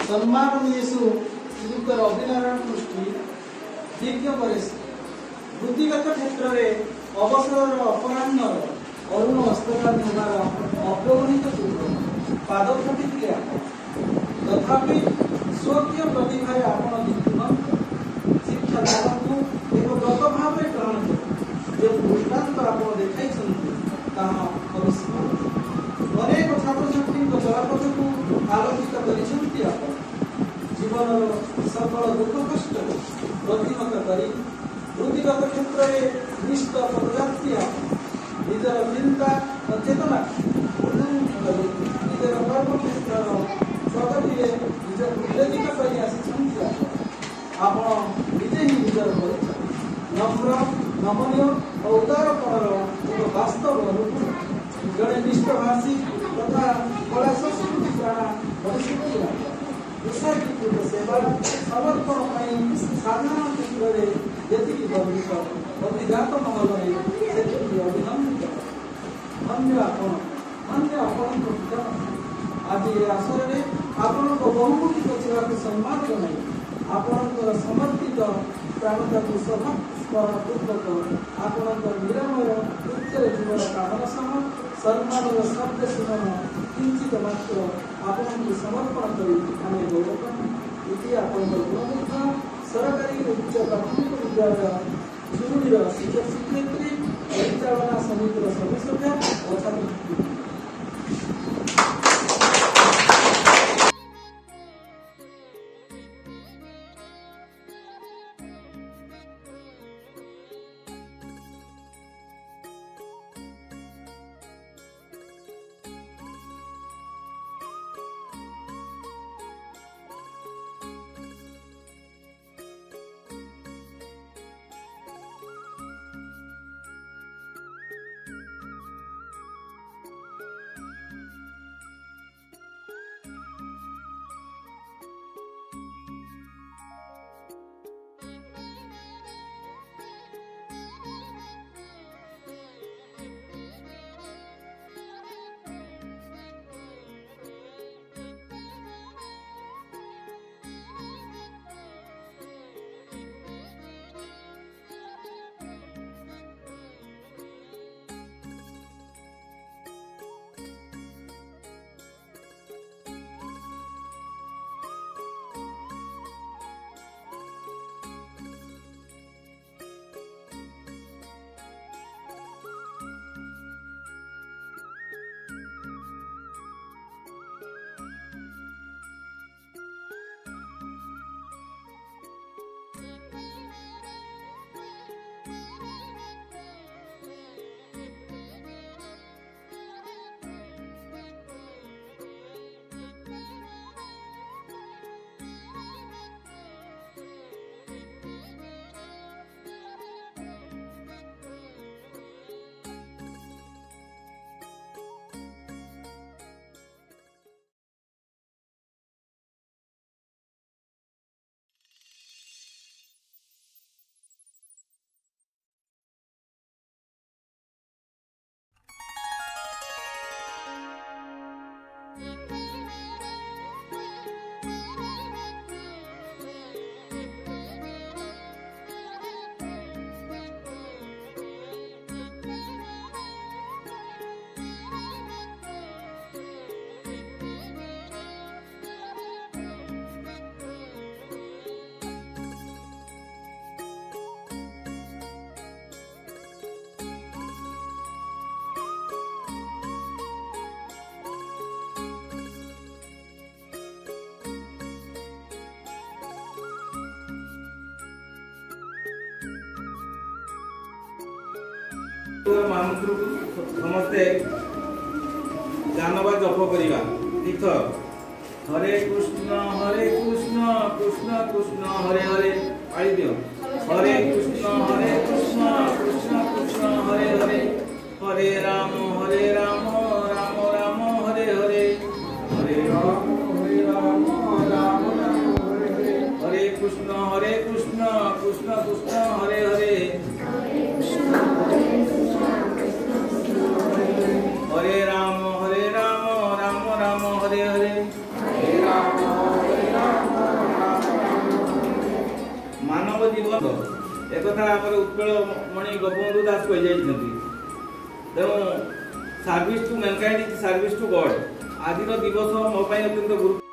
सम्मान यीशु श्रीयुक्त रविनारायण पृष्टि दिव्य परेश वृत्तिगत क्षेत्र में अवसर अपराह्न अरुण हस्तदान होगार अग्रगणित पूर्व पाद प्रतिक्रिया तथापि स्वकीय प्रतिभा आपण दीप्तिमंत शिक्षा दान को एक व्रत भाव ग्रहण कर जो दृष्टांत आप देखाई अनेक छात्र छात्री चलापथ को आलोकित कर जीवन सकल दुख कष्ट प्रतिहत कर वृत्तिगत क्षेत्र में निष्ठ पदयात्री निजर चिंता और चेतना निजर कर्म क्षेत्र प्रगति निज उल्लेखित कर निजे ही निजर परिचय नम्र नमनीय और उदारपणर एक वास्तव अनुकूल जड़े निष्ठभाषी तथा कला संस्कृति द्वारा वरिष्ठ उत्सर्गीकृत सेवा समर्पण साधारण क्षेत्र में जी गर्वित अभिजात महल में अभिनंदित धन्य आपण पिता आज ये आसर में आपण बहुमुखी प्रतिभा को सम्मान जन आपण समर्पित प्राणता को सभापूर्वक आपण निरामय उच्चर जीवन कामना सह सम्मान शब्द सुमन किंचित मात्र आपण समर्पण कर गौरव आपण गुणमुग्ध सरकारी उच्च प्राथमिक विद्यालय जुरुडीर शिक्षक शिक्षयित्री परिचालना समितिर सदस्य और छात्र समस्ते जानवा जप करिवा तीर्थ हरे कृष्ण कृष्ण कृष्ण हरे हरे पाई दियो हरे कृष्ण कृष्ण कृष्ण हरे हरे हरे राम राम राम हरे हरे हरे राम राम राम हरे हरे हरे कृष्ण कृष्ण कृष्ण हरे हरे हरे राम राम राम हरे हरे हरे राम ଜୀବନ एकथा आमर उत्कल मणि गोपबंधु दास कही तेणु service to mankind is service to God आज दिवस मो अत्यंत गुरुत्व